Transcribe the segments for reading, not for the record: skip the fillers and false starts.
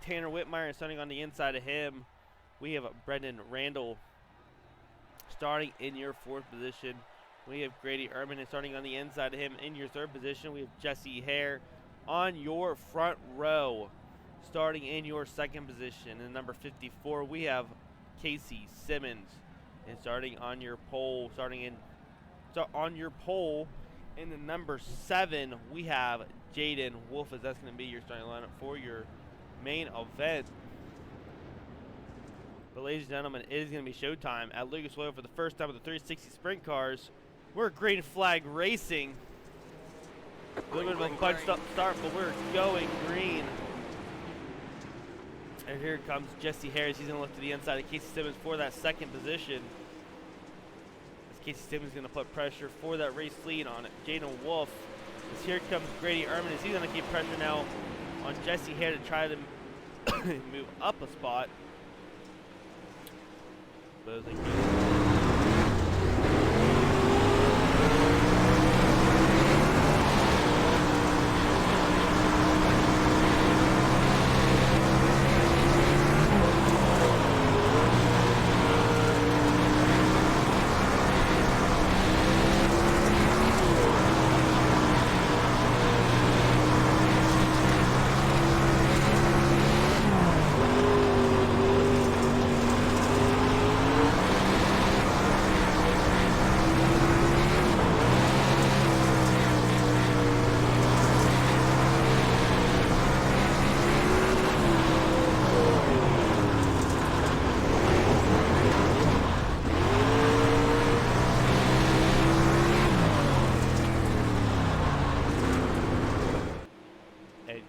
Tanner Whitmire, and starting on the inside of him, we have Brendan Randall. Starting in your 4th position, we have Grady Ehrman, and starting on the inside of him in your 3rd position, we have Jesse Hare. On your front row, starting in your 2nd position, in number 54, we have Casey Simmons. And starting on your pole, in the number 7, we have Jaden Wolf, as that's going to be your starting lineup for your main event. But ladies and gentlemen, it is going to be showtime at Lucas Oil for the first time with the 360 sprint cars. We're green flag racing. A little bit of a bunched up start, but we're going green. And here comes Jesse Harris. He's going to look to the inside of Casey Simmons for that 2nd position. As Casey Simmons is going to put pressure for that race lead on Jaden Wolf. As here comes Grady Ehrman, as he's going to keep pressure now on Jesse Hare to try to move up a spot. But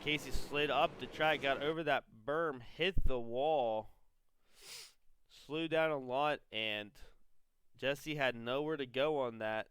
Casey slid up the track, got over that berm, hit the wall, slowed down a lot, and Jesse had nowhere to go on that.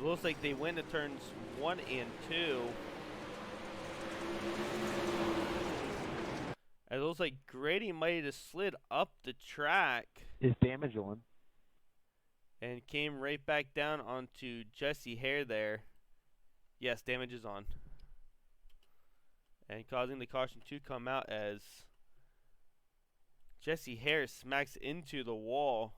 Looks like they win the turns 1 and 2. It looks like Grady might have slid up the track. Is damage on? And came right back down onto Jesse Hare there. Yes, damage is on. And causing the caution to come out as Jesse Hare smacks into the wall.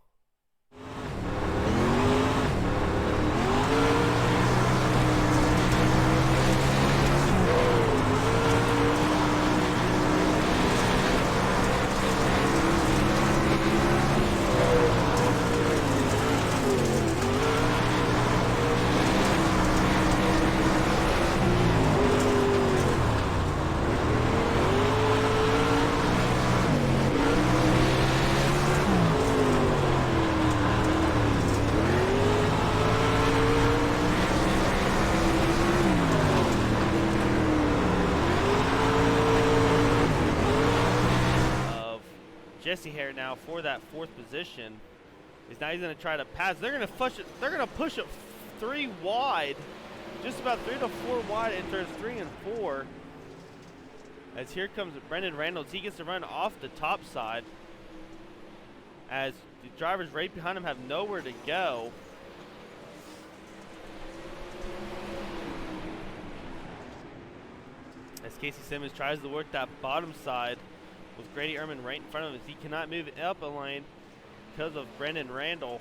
Jesse Hare now for that 4th position is now he's going to try to pass. They're going to push it. They're going to push it 3 wide, just about 3 to 4 wide in turns 3 and 4. As here comes Brendan Reynolds, he gets to run off the top side. As the drivers right behind him have nowhere to go. As Casey Simmons tries to work that bottom side with Grady Ehrman right in front of him, as he cannot move it up a lane because of Brendan Randall.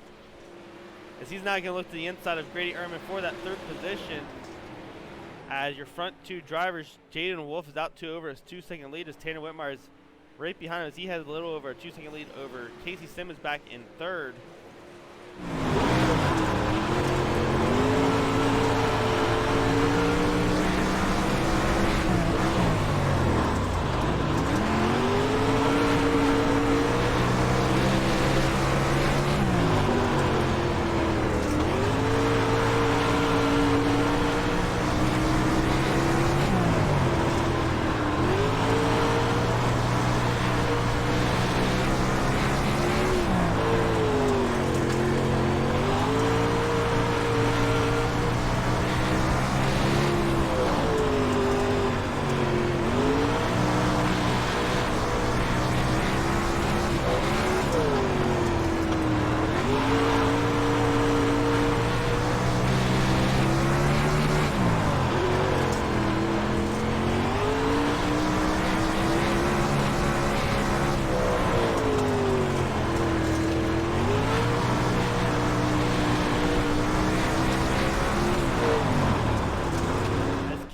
As he's now going to look to the inside of Grady Ehrman for that 3rd position. As your front 2 drivers, Jaden Wolf is out 2 over his 2-second lead, as Tanner Whitmire is right behind him, as he has a little over a 2-second lead over Casey Simmons back in 3rd.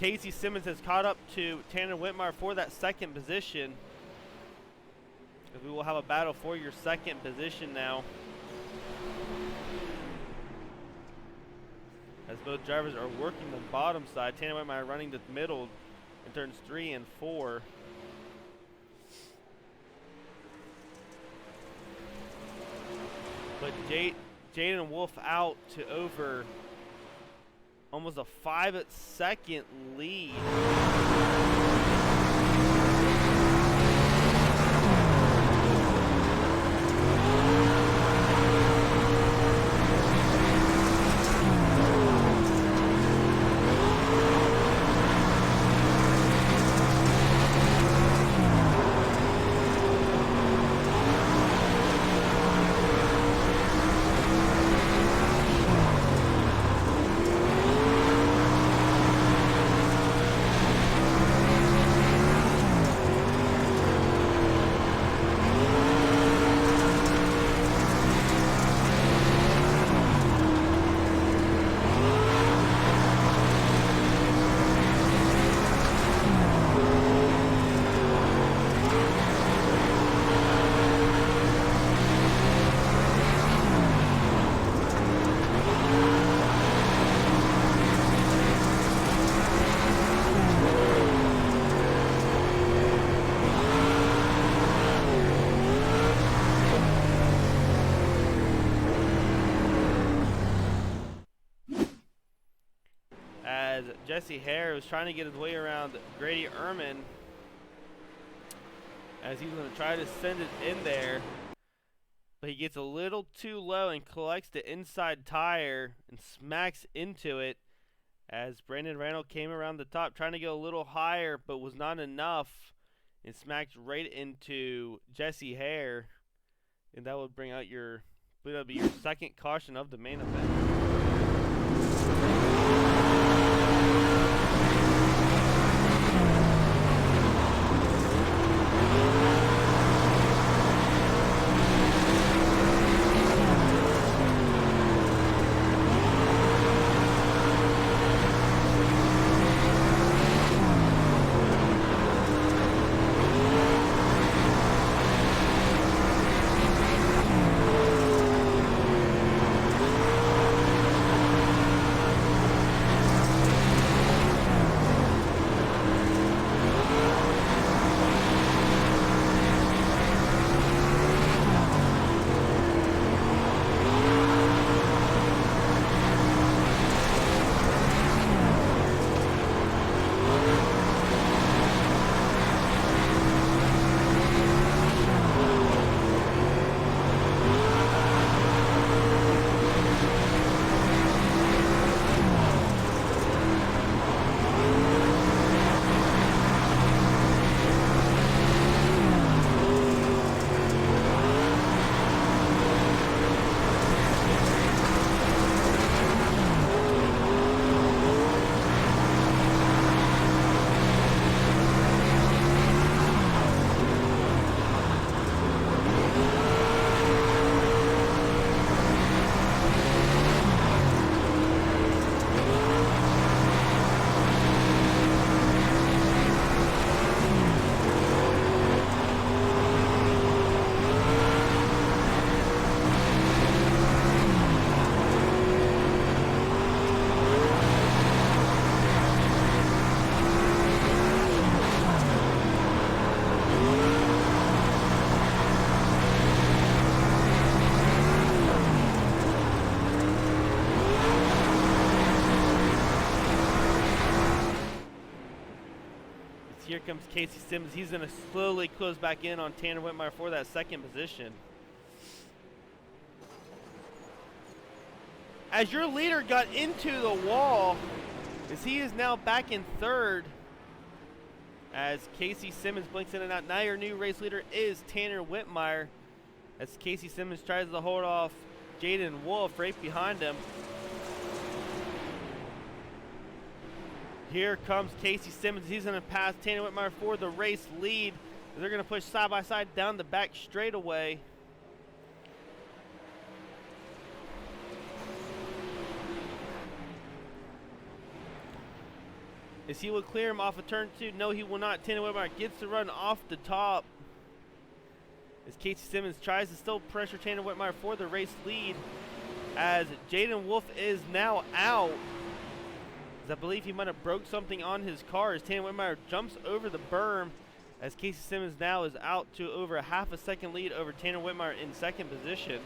Casey Simmons has caught up to Tanner Whitmire for that second position. We will have a battle for your second position now, as both drivers are working the bottom side. Tanner Whitmire running the middle in turns 3 and 4. But Jaden Wolf out to over almost a 5-second lead. Jesse Hare was trying to get his way around Grady Ehrman, as he's going to try to send it in there, but he gets a little too low and collects the inside tire and smacks into it, as Brandon Randall came around the top trying to go a little higher but was not enough and smacked right into Jesse Hare, and that would bring out that'll be your second caution of the main event. Here comes Casey Simmons. He's going to slowly close back in on Tanner Whitmire for that second position. As your leader got into the wall, as he is now back in third, as Casey Simmons blinks in and out. Now your new race leader is Tanner Whitmire, as Casey Simmons tries to hold off Jaden Wolf right behind him. Here comes Casey Simmons. He's going to pass Tanner Whitmire for the race lead. They're going to push side by side down the back straightaway. as he will clear him off of turn 2. No, he will not. Tanner Whitmire gets the run off the top as Casey Simmons tries to still pressure Tanner Whitmire for the race lead, as Jaden Wolf is now out, as I believe he might have broke something on his car as Tanner Whitmire jumps over the berm, as Casey Simmons now is out to over a half a second lead over Tanner Whitmire in second position.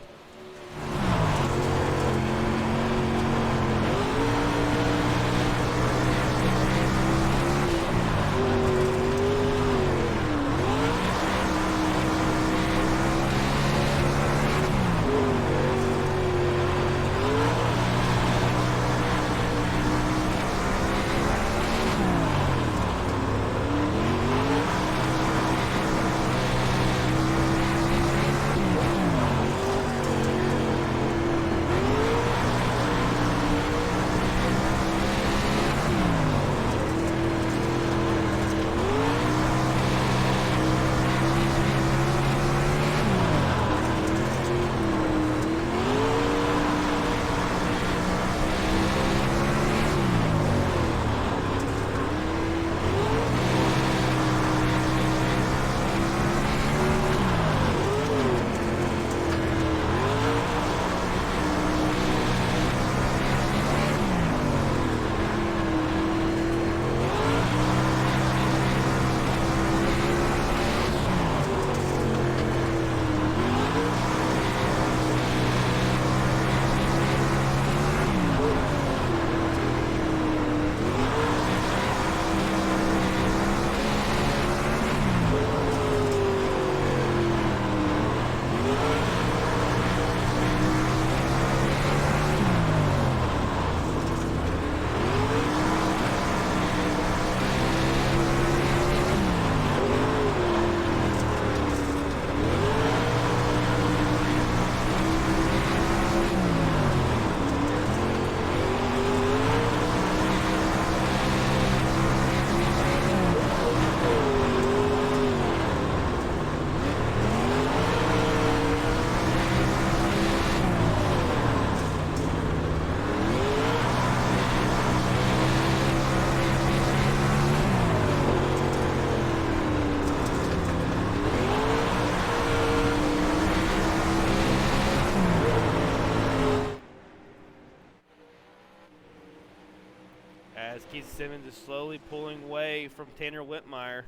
As Casey Simmons is slowly pulling away from Tanner Whitmire.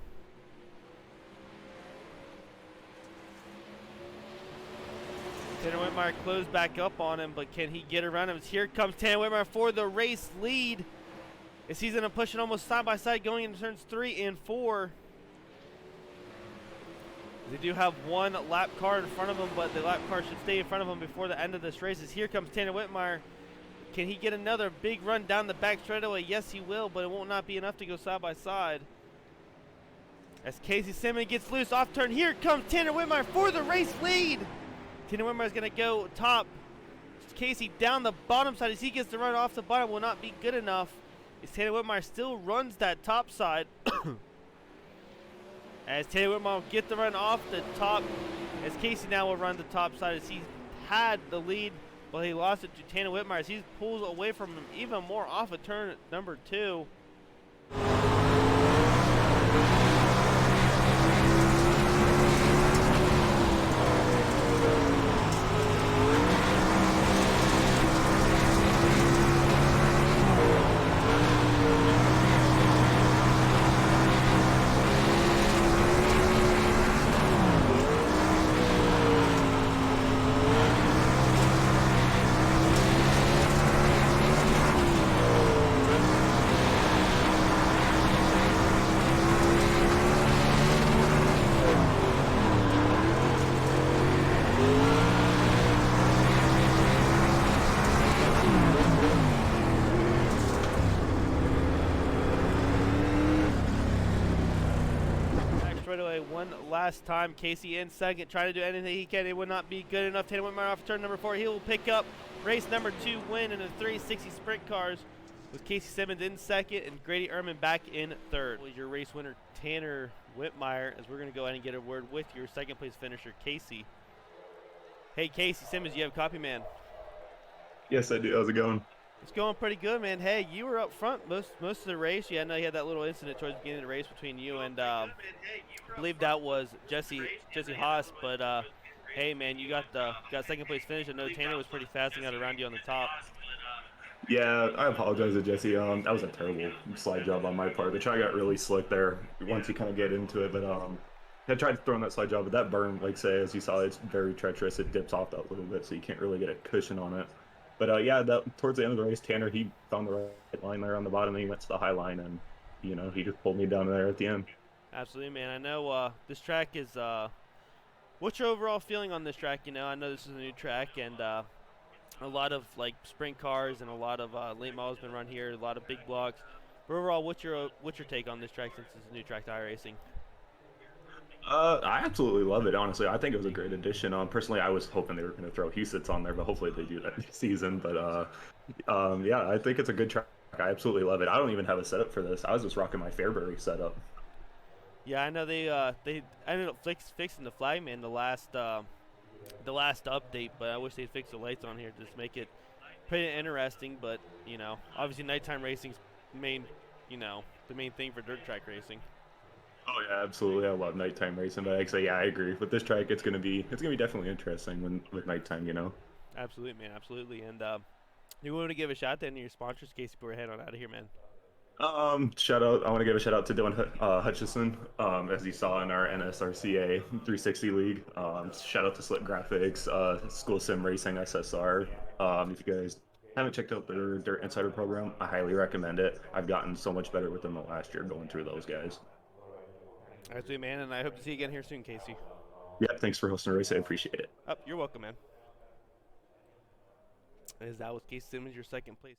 Tanner Whitmire closed back up on him, but can he get around him? Here comes Tanner Whitmire for the race lead, as he's going to push it almost side by side going into turns 3 and 4. They do have one lap car in front of him, but the lap car should stay in front of him before the end of this race. As here comes Tanner Whitmire. Can he get another big run down the back straightaway? Yes, he will, but it will not be enough to go side by side. As Casey Simmons gets loose off turn, here comes Tanner Whitmire for the race lead. Tanner Whitmire is going to go top. Casey down the bottom side as he gets the run off the bottom will not be good enough. As Tanner Whitmire still runs that top side. As Tanner Whitmire will get the run off the top, as Casey now will run the top side as he had the lead. Well, he lost it to Tanner Whitmire as he pulls away from him even more off of turn number 2. Straightaway one last time. Casey in second, trying to do anything he can. It would not be good enough. Tanner Whitmire off turn number 4. He will pick up race number 2 win in the 360 sprint cars, with Casey Simmons in second and Grady Ehrman back in third. Your race winner, Tanner Whitmire, as we're going to go ahead and get a word with your second place finisher, Casey. Hey, Casey Simmons, you have a copy, man? Yes, I do. How's it going? It's going pretty good, man. Hey, you were up front most of the race. Yeah, I know you had that little incident towards the beginning of the race between you and I believe that was Jesse Haas. But hey, man, you got second place finish. I know Tanner was pretty fast and got around you on the top. Yeah, I apologize to Jesse. That was a terrible slide job on my part. The try got really slick there once you kind of get into it, but I tried throwing that slide job, but that berm, like say, as you saw, it's very treacherous. It dips off that little bit, so you can't really get a cushion on it. But yeah, that towards the end of the race, Tanner he found the right line there on the bottom, and he went to the high line, and he just pulled me down there at the end. Absolutely, man. I know this track is. What's your overall feeling on this track? I know this is a new track and a lot of like sprint cars and a lot of late models been run here. A lot of big blocks. But overall, what's your take on this track since it's a new track to iRacing? I absolutely love it. Honestly, I think it was a great addition. Personally, I was hoping they were going to throw Husits on there, but hopefully they do that this season. But yeah, I think it's a good track. I absolutely love it. I don't even have a setup for this. I was just rocking my Fairbury setup. Yeah, I know they ended up fixing the flag man the last update, but I wish they'd fix the lights on here to just make it pretty interesting. But obviously nighttime racing's main the main thing for dirt track racing. Oh yeah, absolutely. I love nighttime racing, but actually, yeah, I agree. With this track, it's gonna be definitely interesting when with nighttime. Absolutely, man, absolutely. And you want to give a shout out to any of your sponsors, Casey, before we head on out of here, man. Shout out. I want to give a shout out to Dylan Hutchison, as you saw in our NSRCA 360 League. Shout out to Slick Graphics, School Sim Racing SSR. If you guys haven't checked out their Dirt Insider program, I highly recommend it. I've gotten so much better with them the last year going through those guys. Absolutely, man, and I hope to see you again here soon, Casey. Yeah, thanks for hosting the race. I appreciate it. Oh, you're welcome, man. As that was Casey Simmons, your second place.